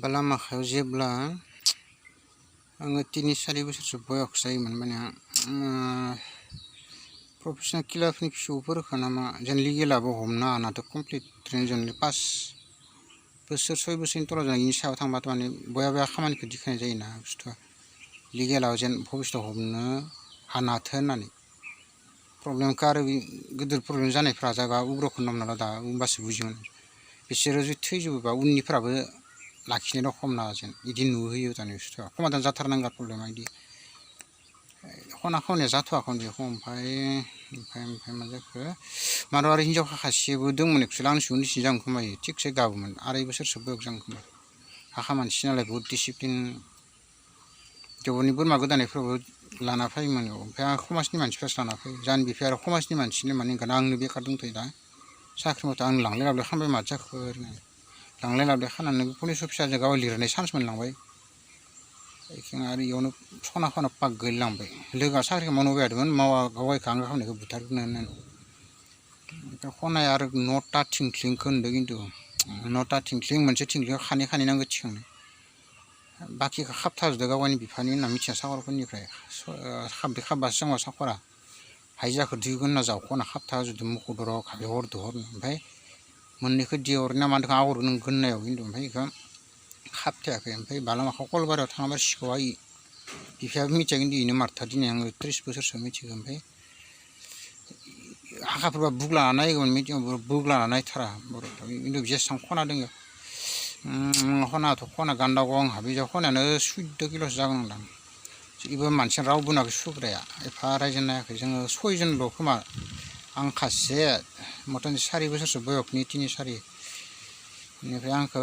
बालामाखायाव जेब्ला आङो 3-4 बोसोरसो बयस जायोमोन माने प्रफेसनेल किलारफोरनि फिसौफोरखौ नामा जेन लिगेलाबो हमनो हानाथ' कमप्लिट ट्रेनिं 5 बोसोर 6 बोसोरनि तलाव जों इनि सायाव थांबाथ' माने बया खामानिखौ दिखायनाय जायोना बुस्थुआ लिगेलाव जेन भबिष्यतआव हमनो हानाथो होननानै प्रब्लेमखौ आरो गिदिर प्रब्लेम जानायफ्रा जाबा उग्रखौ हमना ला दा होमबासो बुजिगोन बिसोरो जुदि थैजोबोबा उननिफ्राबो लाखिनो खम ना जेन इदि नुहोयो दानि बुस्थुआ समाधान जाथारनांगौ प्रब्लेमा इदि खना खननाया जाथ'वाखै बेखौ ओमफ्राय मा जाखो मारो आरो हिनजाव खासेबो दंमोन एक्सुवेलि आंनि उननिसिन जागोन खोमायो थिगसे गाबोमोन 2.5 बोसोरसो बैसो जागोन खोमा हाखा मानसि नालाय बहुद डिसिप्लिन देवरनि बोरमा गोदानायफ्रावबो लाना फैयोमोन ओमफ्राय आं समाजनि मानसिफ्रासो लाना फैयो जाहानि बिफाया आरो समाजनि मानसिनो माने ओंखायनो आंनो बेखार दंथ'यो दा साख्रि मावथ' आं लांलाय लाबोलाय खालामबाय मा जाखो होननानै लांलाय लाबोलाय खालामनानै पुलिस अफिसारजों गाव लिरनाय चान्स मोनलांबाय बेखिनि आरो इयावनो सना खना पाक गोलैलांबाय लोगोआ साख्रिखौ मावनो बायदोंमोन मावा गावगायखौ आं खालामनायखौ बुथारगोन होननानै ओमफ्राय खनाया आरो न'टा थिंख्लिंखौ होनदों खिन्थु न'टा थिंख्लिं मोनसे थिंख्लिंखौ खानै नांगौ थिखांनो बाखिखौ खाबथाजोबदों गावगायनि बिफानि होनना मिथिया साखरफोरनिफ्राय खाबबासो जोंहा साखरा हाइजाखौ दिगोन होनना जावख'ना खाबथाजोबदों मुख'दराव खाबे हरदो ओमफ्राय मोननैखौ दिहरना मा होनदों आगर नों गोननायाव खिन्थु ओमफ्राय बेखौ खाबथायाखै ओमफ्राय बालामाखायाव कलबारियाव थाङाबा सिखावा बिफायाबो मिथिया खिन्थु इनो मारथा दिनै आङो 30 बोसोरसो मिथिगौ ओमफ्राय हाखाफोरबा बुग्लाना नायगौमोन मिटिंआव बुग्लाना नायथारा खिन्थु जेसेबां खना दोङो खना गान्दागं हाबिजा खनायानो 14 किल'सो जागोन नोंदां इबो मानसिया रावबो नाखै सुग्राया एफा रायजो नायाखै जोङो 6 जनल' खोमा आं खासे मथामथि 4 बोसोरसो बयसनि 3-4 बेनिफ्राय आंखौ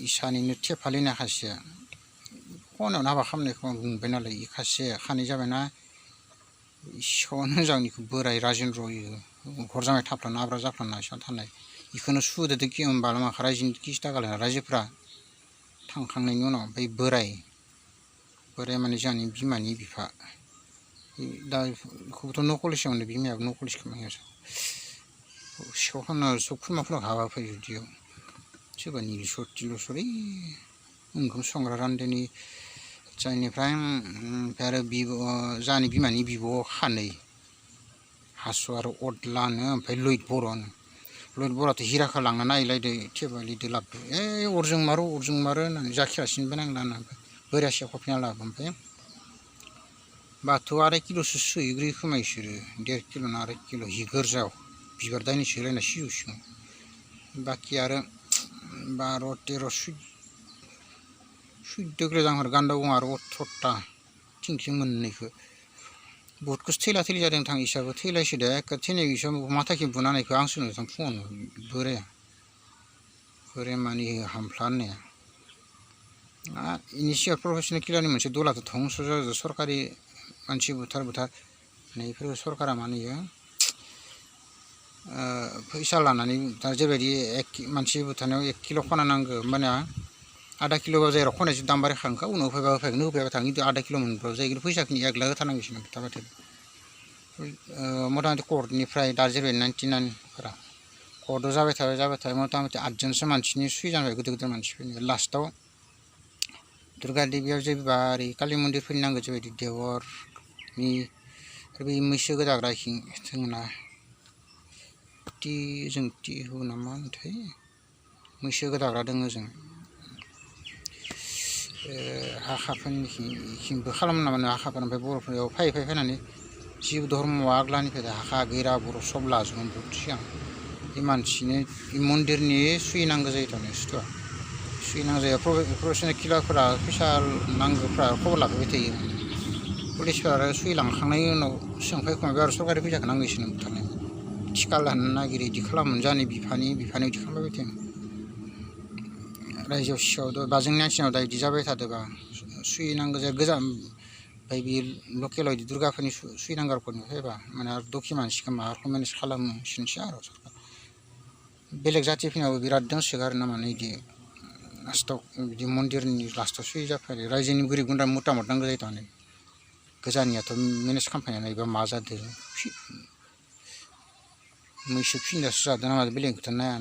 इसानिनो थेफालिना खासेया खनायावनो हाबा खालामनायखौ आं बुंबाय नालाय इ खासे खानै जाबायना इसेयावनो मोजांनिखौ बोराय राजेन्द्र इयो हर जामाय थाफ्लाना आब्रा जाफ्लाना इसेयावनो थानाय इखौनो सुदोदो कि बालामाखा रायजोनि 30 थाखा लाना रायजोफ्रा थांखांनायनि उनाव ओमफ्राय बोराय माने जोंहानि बिमानि बिफा दा बेखौबोथ' न' कलेजाव मोनो बिमायाबो न' कलेज खालामनायावसो सिखाव खालामना सब खुरमाफोराव हाबा फैयो बिदियाव सोरबा निलिसर तिलसर ओंखाम संग्रा रान्दोनि जायनिफ्राय आरो जोंहानि बिमानि बिब' खानै हासु आरो अदलानो ओमफ्राय लैथ बर'आथ' हिराखौ लांना नायलायदो थेबालिदो लाबोदो अरजों मारो होननानै जाखियासिनबो नांला होनना बोरायासो खफिना लाबो ओमफ्राय बाथौ 2.5 किल'सो सोहैग्रोयो खोमा इसोरो 1.5 किल' ना 2.5 किल' हि गोरजायाव बिबार दायनि सोलायना सिजौ सिङाव बाखि आरो 12-13 14 किल' जांहर गान्दागं आरो 18टा थिंख्लिं मोननैखौ बहुदखौसो थैला थैलि जादों थां इसाबो थैलायसो दे एखे थैनाय इसा माथाखि बुना होनायखौ आंसो नुदों फुङावनो बोराया मानि हामफ्ला होननाया इनि सिगां प्रफेसनेल किलारनि मोनसे दलाथ' धंस' जादों सरकारि मानसि बुथार बेफोरखौ सरकारा मा होनो फैसा लानानै दा जेरैबायदि मानसि बुथारनायाव 1 किल' खना नांगौ होमबानिया आधा किल'बा जायो खनायसो दाम बारायखांखा उनाव होफैबानो होफैबाय थाङो खिन्थु आधा किल' मोनब्लाबो जायो खिन्थु फैसाखिनि 1 लाख होथारनांगौ बिसोरनो बुथारबाथाय मथा मथि कर्टनिफ्राय दा जेरै 99फोरा कर्टआव जाबाय थाबाय मथा मथि 8 जनसो मानसिनि सुइ जाबाय गिदिर मानसिफोरनि लास्टआव दुर्गा देबियाव जेनेबा ओरै कालि मन्दिरफोरनि नांगौ जेबायदि देवरनि आरो बै मैसो गोदाग्रा जोंना जों टिहु ना मा होनोथाय मैसो गोदाग्रा दङ जों हाखाफोरनिखिबो खालामना मोनो हाखाफोर ओमफ्राय बर'फोराव फैनानै जिउ धर्मआ आग्लानिफ्राय हाखा गैरा बर' सब लाजोबोमोन बहुद सिगां बे मानसिनो मन्दिरनि सुइ नांगौ जायो थारमाने बुस्थुआ सुइ नांगौ जायो प्रफेसनेल किलारफोरा फैसा नांगौफ्रा खबर लाफैबाय थायो पुलिसफोरा आरो सुइ लांखांनायनि उनाव सोंफैखुमाबाय आरो सरकारि फैसाखौ नांगौसोनो बुथारनाय थिखा लानो नागिरो बिदि खालामोमोन जोंहानि बिफानि बिदि खालामबाय थायोमोन रायजोआव सिगाङाव बा जोंनि मानसिनाव दा बिदि जाबाय थादोंबा सुइ नांगौ जायो गोजान ओमफ्राय बे लकेलाव बिदि दुर्गाफोरनि सुइ नांगारफोरनि फैबा माने आरो दखि मानसिखौ माबाखौ मेनेज खालामो बिसोरनोसै आरो सरकार बेलेग जाथिफोरनावबो बिराद दंसोगारो ना माने बिदि लास्टआव बिदि मन्दिरनि लास्टआव सुइ जाफैयो रायजोनि गोरिब गुन्द्रा मतामत नांगौ जायो थारमाने गोजाननियाथ' मेनेज खालामफैना नायबा मा जादों मैसो फिनजासो जादों ना मादों बेलेगखौथ' नाया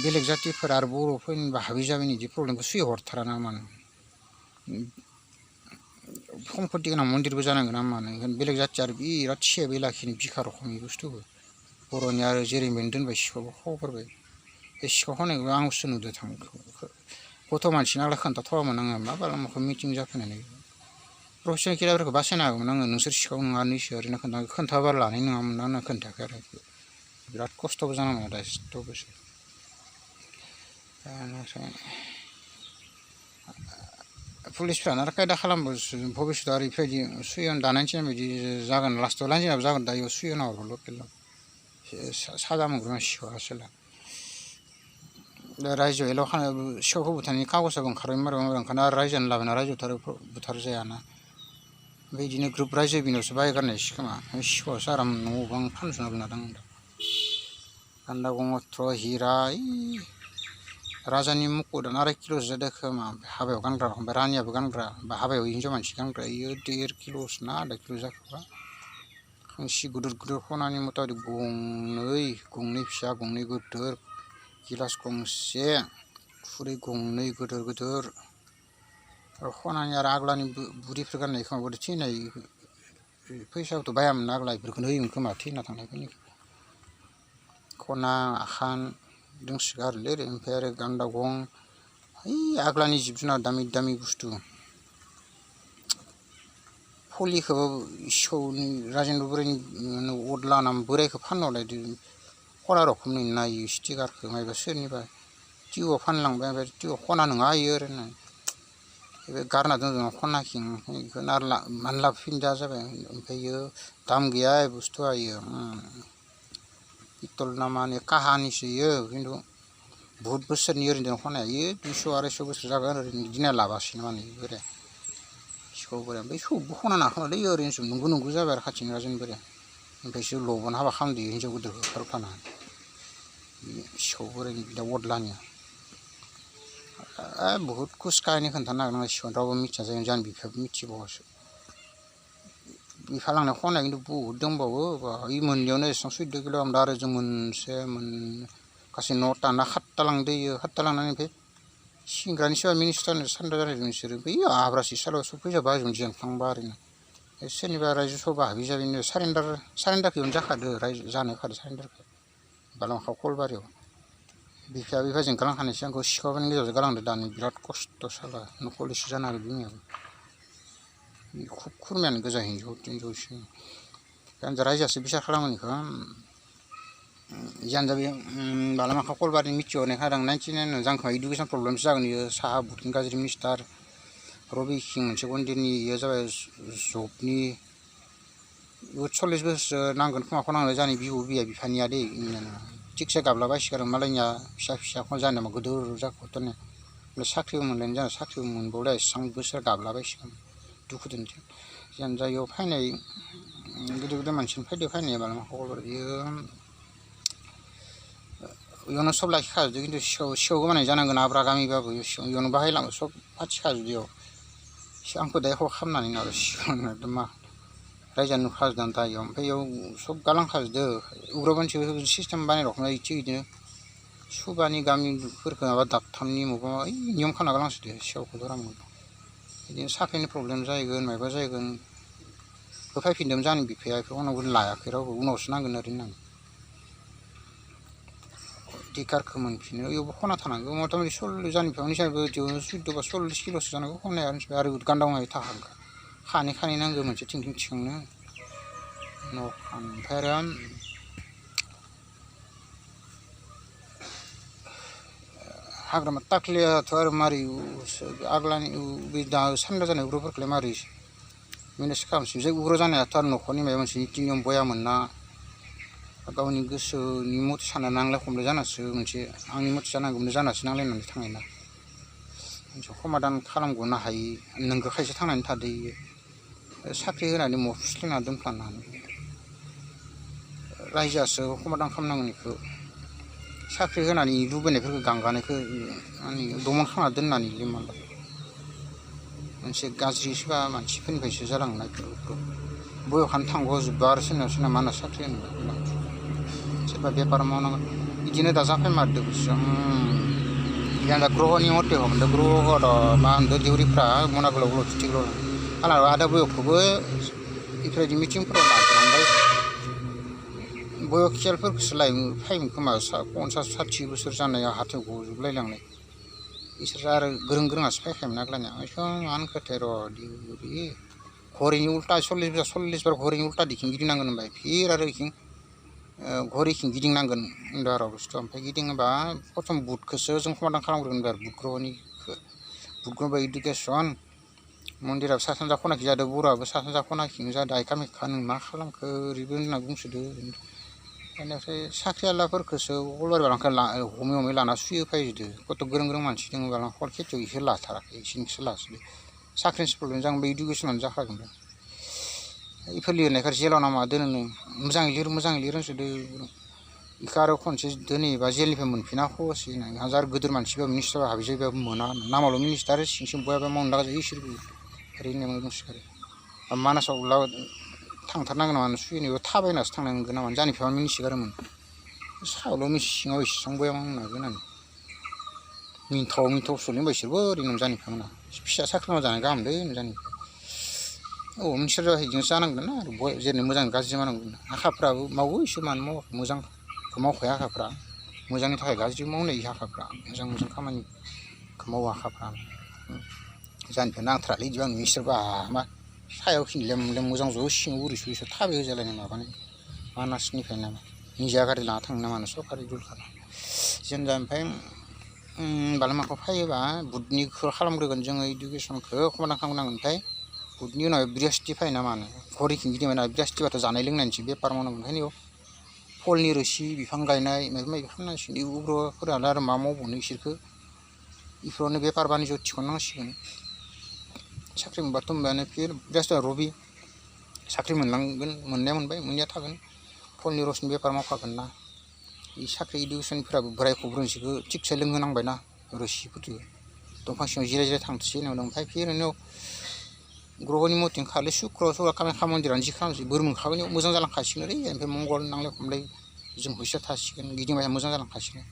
बेलेग जातिफोरा आरो बर'फोरनिबा हाबि जाबाय बिदि प्रब्लेमखौ सुहरथारा ना मानो सम्पति गोनां मन्दिरबो जानांगोन ना मानो बेलेग जाथि आरो बिराद सेबै लाखिनो बिखा रखमनि बुस्थुबो बर'नि आरो जेरैमेन दोनबाय सिखावबो खावगारबाय बे सिखाव खावनायखौबो आंसो नुदो गथ' मानसि नालाय खोन्थाथ'वामोन आङो मा बालामाखौ मिटिं जाफैनानै प्रफेसनेल खेलाफोरखौ बासायनो हागौमोन आङो नोंसोर सिखाव नङा नैसो ओरैनो खोन्थाबा लानाय नङामोन आंनो खोन्थायाखै आरो बिराद खस्थ'बो जानांगौ दा एसेथ'बोसो बेनिफ्राय पुलिसफ्रानो आरो कायदा खालामो भबिष्यतआव आरो बेफोरबायदि सुयन दानायनि बायदि जागोन लास्टआव लान्जिनाबो जागोन दा इयाव सुयन हरगोन लकेलाव साजा मोनग्रोना सिखावा सोला रायजोआव एलाव खालामनो सिखावखौ बुथारनायनि कागजाबो ओंखारबाय मारै ओंखारना आरो रायजोआनो लाबायना रायजोआव बुथार जायाना बिदिनो ग्रुप रायजो बिनावसो बायगारनायसो खोमा सिखावासो आराम न'आव बां फानजुना दोनना दं गान्दा गंगत्र हिरा राजानि मुकुटआनो 2.5 किल'सो जादों खोमा हाबायाव गानग्रा ओमफ्राय रानियाबो गानग्रा बा हाबायाव हिनजाव मानसि गानग्रा इयो 1.5 किल'सो ना 1.5 किल' जाखोबा खांसि गिदिर गिदिर खनानि मथा गंनै फिसा गंनै गिदिर गिलास गंसे खुरै गंनै गिदिर गिदिर आरो खनानि आरो आग्लानि बुरिफोर गाननाय खोमा थैनाय फैसाखौथ' बायामोन आग्ला बेफोरखौनो होयोमोन खोमा थैना थांनायफोरनिखौ खना आसान दोंसोगारोलै ओमफ्राय आरो गान्दा गं आग्लानि जिब जुनार दामि दामि बुस्थु फलिखौबो सिखावनि राजेन्द्र बोराइनि अदला नाम बोराइखौ फाननो लायदो खना रखमनि नायो स्टिकारखौ मायबा सोरनिबा टिउआव फानलांबाय ओमफ्राय टिउआव खना नङा इयो ओरैनो बे गारना दोनदों खनाखिं बेखौनो आरो मानो लाबोफिनदा जाबाय ओमफ्राय इयो दाम गैया बुस्थुआ इयो पितल ना माने काहानिसो इयो खिन्थु बहुत बोसोरनि ओरैनो खनाया इयो 200-250 बोसोर जागोन ओरैनो दिना लाबासिनो माने बोराय सिखाव बोराय ओमफ्राय सबबो खना नाखोमालै ओरैनोसो नंगौ जाबाय आरो खाथिनि राजेन बोराय ओमफ्रायसो लब'ना हाबा खालामदो हिनजाव गिदिरखौ खारबोफानानै सिखाव बोरायनि बिदा अदलानिया बहुत कुस काहिनि खोन्थानो हागोन आं सिगाङाव रावबो मिथिया जायो जानो बिफायाबो मिथिबावासो बिफा लांनाय खनाया खिन्थु बहुत दंबावो इ मोननैयावनो एसेबां 14 किल' ओमफ्राय आरो जों गासै 9टा ना 7टा लांदो इयो 7टा लांनानै ओमफ्राय सिंग्रानि सोरबा मिनिस्टारनो सान्दा जानायदों बिसोरो बै आब्रासि सालाव सब फैसा बाहायजोबनो जेनफ्लांबा ओरैनो सोरनिबा रायजो सभा हाबि जाबिनो सारेन्डारखौनो जाखादो रायजो जानो होखादो सारेन्डारखौ बालामाखा कलबारियाव बिफाया बिफाजों गालांखानायसो आंखौ सिखावनि गेजेरावसो गालांदो दानि बिराद खस्थ' साला नख'रलिसो जानो हागौ बिमायाबो खुब खुरमायानो गोजा हिनजावसो रायजोआसो बिसार खालामो बेखौ जियानो जाबाय बालामाखा कलबारिनि मिथिहरनाय खादों 99 जांखा इडुकेसन प्रब्लेमसो जागोन इयो साहा बुटनि गाज्रि मिनिस्टार रबि किं मोनसे मन्दिरनि इयो जाबाय जबनि 40 बोसोरसो नांगोन खोमा खनांनो जानि बिबैया बिफानिया दै थिगसे गाबलाबायसिगोन मालायनिया फिसा जानाया गोदोर जाख'थ'नो ओमफ्राय साख्रिबो मोनलायनो जाना साख्रिबो मोनबावला एसेबां बोसोर गाबलाबायसिगोन दुखुजों जियानो जा इयाव फैनाय गोदो मानसिनि फैनाया बालामाखा कलबारि इयावनो सब लाखिखाजोबदो खिन्थु सिखाव गोमानाय जानांगोन आब्रा गामिबाबो इयावनो बाहायलाङो सब फाथिखाजोबदो इयाव आंखौ दाय हर खालामनानै आरो सिगाङाव एकदम मा रायजोआ नुखाजोबदों दा इयाव ओमफ्राय इयाव सब गालांखाजोबदो उग्रपन्थि सिस्टेम बानायरखम बिदिनो सुबानि गामिफोरखौ माबा दाबथामनि माबा नियम खालामना गालांजोबदो सिखावखौ दरा मोनगोन बिदिनो साख्रिनि प्रब्लेम जाहैगोन माबा जाहैगोन होफैफिनदोंमोन जानि बिफाया बेखौ उनाव लायाखै रावबो उनावसो नांगोन ओरैनो टिकारखौ मोनफिनो इयावबो खना थानांगौ मथा मथि 40 जानि बिफांनि हिसाबै 14 बा 40 किल'सो जानांगौ खनाया आरो गान्दा गंआव थाखागोन खानै नांगौ मोनसे थिंथिं थिखांनो ओमफ्राय आरो हाग्रामा टाक्लियाथ' आरो मारै आग्लानि बे दा सान्दा जानाय उग्रफोरखौलाय मारै मेनेज खालामसै जाय उग्र जानायाथ' आरो न'खरनि माबा मोनसे नीति नियम बयामोन ना गावनि गोसोनि मथे सानना नांलाय खमलाय जानासो मोनसे आंनि मथे जानांगौमोन जानासो नांलायनानै थांनाय ना मोनसे समादान खालामग'नो हायि नोंगो खायसे थांनानै थादो इयो साख्रि होनानै मफुस्लिना दोनफ्लानानै रायजोआसो समादान खालामनांगोन बेखौ साख्रि होनानै लुबैनायफोरखौ गांगानायखौ माने दमन खालामना दोननानै मालाय मोनसे गाज्रि सोरबा मानसिफोरनिफ्रायसो जालांनाय बयखानो थांग'जोब्बा आरो सोरनाव मा होनो साख्रि होनो सोरबा बेफार मावनांगोन बिदिनो दाजाफाय मारदो yang ग्रहनि मथे हमदो ग्रह मा होनदो दिउरिफ्रा मना गोलाव गोलाव फिथिग्र आला आदा बयखौबो इफोरबायदि मिटिंफोराव लाबोनानै बयखियालफोरखौसो फायमोन खोमा 50-60 बोसोर जानाया हाथायाव गजोबलायलांनाय इसोर आरो गोरों गोरोङासो फायखायोमोन आग्लानिया मा होनखोथाय र' दिउरि घरिनि उल्टा 40 बार घरिनि उल्टा दिखिं गिदिंनांगोन होनबाय फिर आरो इखिं घरिखिं गिदिंनांगोन होनदो आरो बुस्थुआ ओमफ्राय गिदिङोबा प्रथम बुधखौसो जों समादान खालामग्रोगोन आरो बुध ग्रहनिखौ बुध ग्रह इडुकेसन मन्दिराबो सा सानजा खनाखि जादों बर'आबो सा सानजा खनाखिनो जादों आइ कामाख्या नों मा खालामखो ओरैबो होनना बुंसोदो बेनिफ्राय साख्रिआवलाफोरखौसो अलबारिबालांखौ हमै लाना सुयो फैजोदो कत गोरों गोरों मानसि दङ बालां हर खेथियाव इखौ लाथाराखै इसिनिखौसो लाजोबो साख्रिनिसो प्रब्लेम जागोन बे इडुकेसनानो जाखागोन इफोर लिरनायखौ जेलाव नामा दोनो मोजाङै लिर होनसोदो इखौ आरो खनसे दोनैबा जेलनिफ्राय मोनफिना खहसै होननानै हाजार गोदोर मानसिबाबो मिनिस्टार हाबैजायोबाबो मोना नामावल' मिनिस्टार सिं सिं बयाबा मावनो लागा जायो इसोरबो ओरैनो बुंसिगोन आरो मानासाव थांथारनांगोन नामा सुयैनोबो थाबायनासो थांनांगोन नामा जानिफ्राय मिनिसिगारोमोन सायावल' सिङाव इसेबां बया मावनो होननानै मिनथाव सलिनो बिसोरबो ओरैनो जानिफ्राय मोना फिसा साख्रि मावना जानो गाहामलै जानिफ्राय मिनिस्टार जाहैजोंसो जानांगोन ना जेरै मोजां गाज्रि मावनांगोन हाखाफ्राबो मावो इसोर मानो मावाखै मोजांखौ मावखाया हाखाफ्रा मोजांनि थाखाय गाज्रि मावनाय हाखाफ्रा मोजां खामानिखौ मावो हाखाफ्रा जानिफ्राय नांथारालै इदिबा मिनिस्टारबा मा सायाव लेम मोजां ज' सिङाव बोरै थाबाय होजालायनाय माबानाय मानासनिफ्राय नामा निजा गारि लाना थाङो नामा सरकारि रुल खालाम जेनेबा ओमफ्राय बालाय माखौ फैयोबा बुधनिखौ खालामग्रोगोन जोङो इडुकेसनखौ समादान खालामनांगोन ओमफ्य बुधनि उनाव बृहस्पति फैयो ना मानो घरिखिं गिदिंबाय ना बृहस्पतिबाथ' जानाय लोंनायनिसो बेफार मावनांगोन ओंखायनो बेयाव फलनि रोसि बिफां गायनाय माबा माबि खालामनांसिगोन उग्रफोरालाय आरो मा मावबावनो इसोरखौ इफोरावनो बेफार बानिज्य थिखननांसिगोन साख्रि मोनबाथ' होनबायानो फिर बृहस्पति रबि साख्रि मोनलांगोन मोननाया मोनबाय मोनैया थागोन फलनि रसनि बेफार मावखागोन ना इ साख्रि इडुकेसनफोराबो बोराय खब्रोनसोखौ थिगसे लोंहोनांबायना रोसिफोरखौ दंफां सिङाव जिराय थांथोसै होननानै ओमफ्राय फिर उनाव ग्रहनि मथिं खालि सुक्र कामाख्या मन्दिरानो जि खालामसै बोर मोनखागोन मोजां जालांखासिगोन ओरै ओमफ्राय मंगल नांलाय खमलाय जों फैसा थासिगोन गिदिंबाय मोजां जालांखासिगोन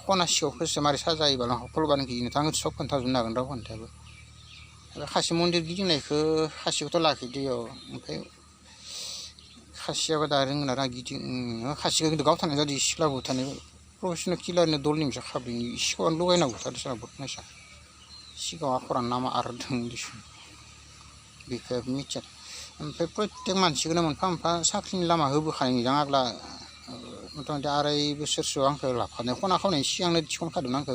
खनासियावफोरसो मारै साजायोबा फलबानो गिदिंनो थाङो सब खोन्थाजोबनो हागोन राव खोन्थायाबो खासि मन्दिर गिदिंनायखौ खासिखौथ' लाखिदो इयाव ओमफ्राय खासियाबो दा रोंगोन आरो गिदिं खासिखौ खिन्थु गावथारनाय जादों सिख्ला बुथारनाय प्रफेसनेल किलारनि दलनिफ्राय खाब्रैनि सिगाङावनो लगायना बुथारदों सोरबा बुथनायसा सिगाङाव आखरानो नामा आरदों दिसुन बेखौ मिथिया ओमफ्राय प्रत्येक मानसिखौनो मोनफा मोनफा साख्रिनि लामा होबोखानाय जों आग्ला मथा मथि 2.5 बोसोरसो आंखौ लाफानाय खना खावनायनि सिगांनो थिसनखादों आंखौ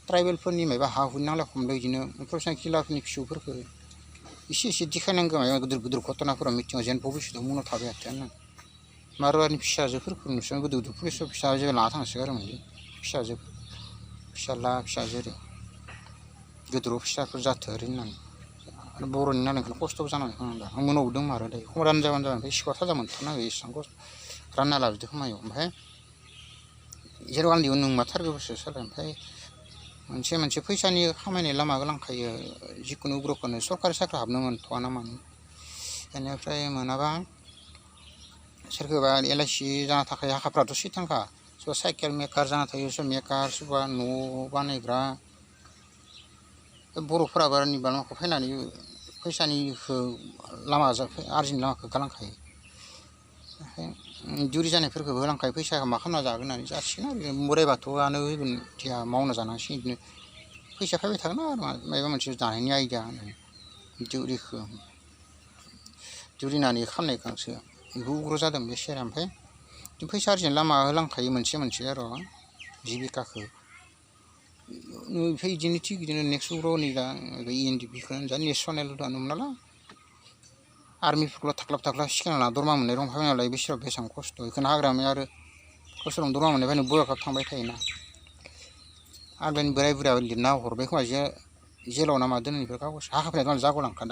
ट्राइबेलफोरनि माबा हा हुनि नांलाय खमलाय बिदिनो प्रफेसनेल किलारफोरनि फिसौफोरखौ एसे देखायनांगौ माबा गिदिर घटनाफोराव मिथिङाव जेन भबिष्यतआव उनाव थाबाय थायानो मारवारिनि फिसाजोफोरखौ नुसोन गोदो पुलिसाव फिसाजो लाना थांसोगारोमोनलै फिसाला फिसाजो ओरै गोदोराव फिसाफोर जाथो ओरै होननानै आरो बर'नि नालाय खस्थ'बो जानानै थांनांदों आं मोनाव दं आरो दायो खमरानो जाबानो जाबाय ओमफ्राय सिखा थाजा मोनथारनांगौ एसेबां रानना लाजोबदों खोमायाव ओमफ्राय जेराव आं दियाव नोंमारथारगौसो साला ओमफ्राय मोनसे फैसानि खामायनाय लामाबो लांखायो जिखुनु उग्रखौनो सरकारि साख्रि हाबनो मोनथ'वा ना मानो बेनिफ्राय मोनाबा सोरखौबा LIC जाना थाखाय हाखाफ्राथ' सैथानखा सोरबा साइकेल मेकार जाना थायो सोरबा मेकार सोरबा न' बानायग्रा बर'फोराबो आरो निबा माखौ फैनानै फैसानिखौ लामा आरजिनो लामाखौ गालांखायो जुरि जानायफोरखौबो होलांखायो फैसाखौ मा खालामना जागोन होननानै जासिगोन आरो बोराइ बाथौआनो होगोन देहा मावना जानांसिगोन बिदिनो फैसा फैबाय थागोन आरो माबा मोनसे जानायनि आइडिया होननानै जुरिनानै खालामनायखांसो बेखौ उग्र जादों बे सेरा ओमफ्राय फैसा आरजिनो लामा होलांखायो मोनसे आरो जिबिकाखौ ओमफ्राय बिदिनो थिग बिदिनो नेक्स्ट उग्रनि दा ENDPखौनो जा नेसनेल दानो मोनाला आर्मिफोरखौल' थाख्लाब सिखायना दरमा मोननाय रं फायना लायो बिसोराव बेसेबां खस्थ' बेखौनो हाग्रामाया आरो खस्थ'जों दरमा मोननायखायनो बयाकाव थांबाय थायोना आग्लानि बोराय बुरैया लिरना हरबाय खोमा जेलाव ना मा दोननायनिफ्राय कागज हाखाफैनाय जागलांखादों